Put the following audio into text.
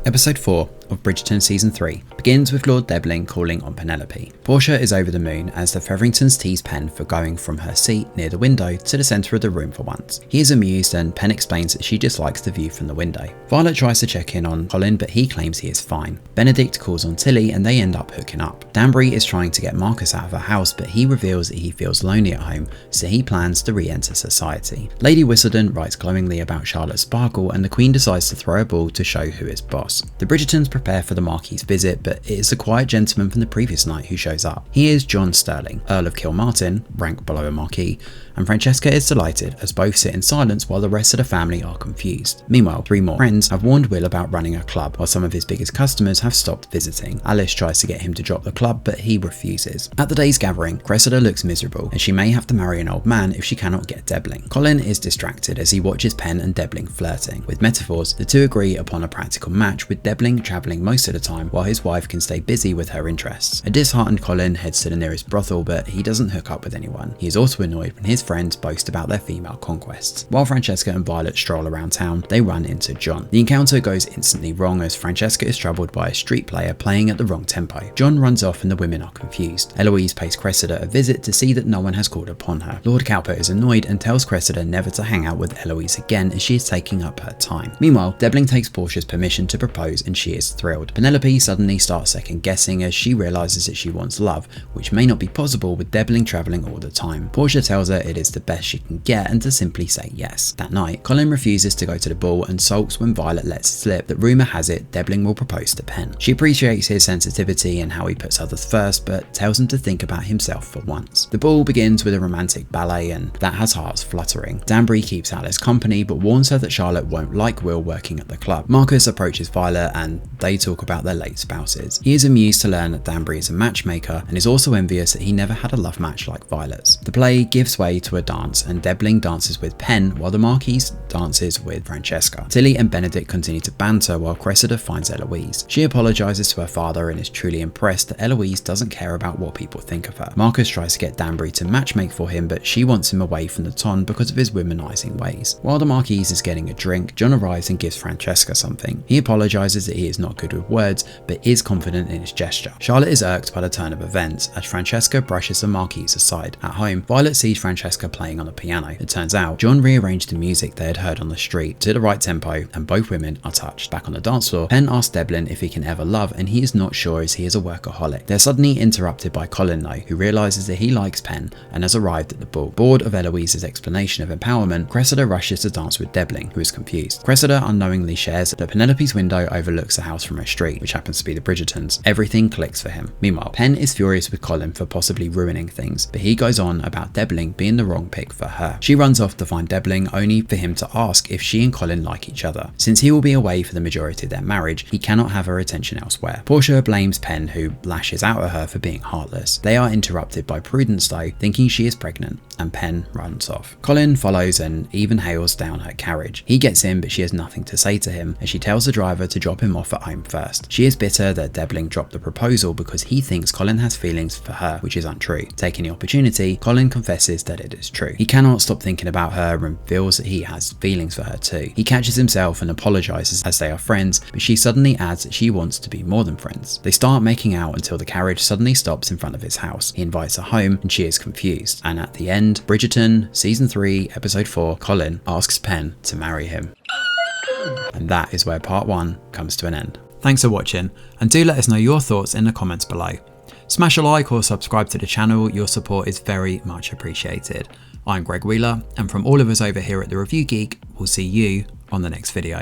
Episode 4 of Bridgerton Season 3 begins with Lord Debling calling on Penelope. Portia is over the moon as the Featheringtons tease Pen for going from her seat near the window to the centre of the room for once. He is amused and Pen explains that she dislikes the view from the window. Violet tries to check in on Colin but he claims he is fine. Benedict calls on Tilly and they end up hooking up. Danbury is trying to get Marcus out of her house but he reveals that he feels lonely at home, so he plans to re-enter society. Lady Whistledown writes glowingly about Charlotte Sparkle and the Queen decides to throw a ball to show who is boss. The Bridgertons prepare for the Marquis's visit, but it is the quiet gentleman from the previous night who shows up. He is John Sterling, Earl of Kilmartin, rank below a Marquis, and Francesca is delighted as both sit in silence while the rest of the family are confused. Meanwhile, 3 more friends have warned Will about running a club, while some of his biggest customers have stopped visiting. Alice tries to get him to drop the club, but he refuses. At the day's gathering, Cressida looks miserable, and she may have to marry an old man if she cannot get Debling. Colin is distracted as he watches Pen and Debling flirting. With metaphors, the two agree upon a practical match, with Debling travelling most of the time while his wife can stay busy with her interests. A disheartened Colin heads to the nearest brothel, but he doesn't hook up with anyone. He is also annoyed when his friends boast about their female conquests. While Francesca and Violet stroll around town, they run into John. The encounter goes instantly wrong as Francesca is troubled by a street player playing at the wrong tempo. John runs off and the women are confused. Eloise pays Cressida a visit to see that no one has called upon her. Lord Cowper is annoyed and tells Cressida never to hang out with Eloise again as she is taking up her time. Meanwhile, Debling takes Portia's permission to propose and she is thrilled. Penelope suddenly starts second guessing as she realises that she wants love, which may not be possible with Debling travelling all the time. Portia tells her it is the best she can get and to simply say yes. That night, Colin refuses to go to the ball and sulks when Violet lets slip that rumour has it Debling will propose to Pen. She appreciates his sensitivity and how he puts others first, but tells him to think about himself for once. The ball begins with a romantic ballet and that has hearts fluttering. Danbury keeps Alice company but warns her that Charlotte won't like Will working at the club. Marcus approaches Violet and they talk about their late spouses. He is amused to learn that Danbury is a matchmaker and is also envious that he never had a love match like Violet's. The play gives way to a dance and Debling dances with Pen while the Marquis dances with Francesca. Tilly and Benedict continue to banter while Cressida finds Eloise. She apologises to her father and is truly impressed that Eloise doesn't care about what people think of her. Marcus tries to get Danbury to matchmake for him but she wants him away from the ton because of his womanising ways. While the Marquis is getting a drink, John arrives and gives Francesca something. He apologises that he is not good with words but is confident in his gesture. Charlotte is irked by the turn of events as Francesca brushes the Marquis aside. At home, Violet sees Francesca playing on a piano. It turns out John rearranged the music they had heard on the street to the right tempo and both women are touched. Back on the dance floor, Pen asks Debling if he can ever love and he is not sure as he is a workaholic. They're suddenly interrupted by Colin though, who realises that he likes Pen and has arrived at the ball. Bored of Eloise's explanation of empowerment, Cressida rushes to dance with Debling, who is confused. Cressida unknowingly shares that Penelope's window overlooks the house from her street, which happens to be the Bridgertons. Everything clicks for him. Meanwhile, Pen is furious with Colin for possibly ruining things, but he goes on about Debling being the wrong pick for her. She runs off to find Debling only for him to ask if she and Colin like each other. Since he will be away for the majority of their marriage, he cannot have her attention elsewhere. Portia blames Pen, who lashes out at her for being heartless. They are interrupted by Prudence though, thinking she is pregnant, and Pen runs off. Colin follows and even hails down her carriage. He gets in but she has nothing to say to him as she tells the driver to drop him off at home first. She is bitter that Debling dropped the proposal because he thinks Colin has feelings for her, which is untrue. Taking the opportunity, Colin confesses that it is true. He cannot stop thinking about her and feels that he has feelings for her too. He catches himself and apologises as they are friends, but she suddenly adds that she wants to be more than friends. They start making out until the carriage suddenly stops in front of his house. He invites her home and she is confused. And at the end, Bridgerton, Season 3, Episode 4, Colin asks Pen to marry him. And that is where part 1 comes to an end. Thanks for watching and do let us know your thoughts in the comments below. Smash a like or subscribe to the channel, your support is very much appreciated. I'm Greg Wheeler and from all of us over here at The Review Geek, we'll see you on the next video.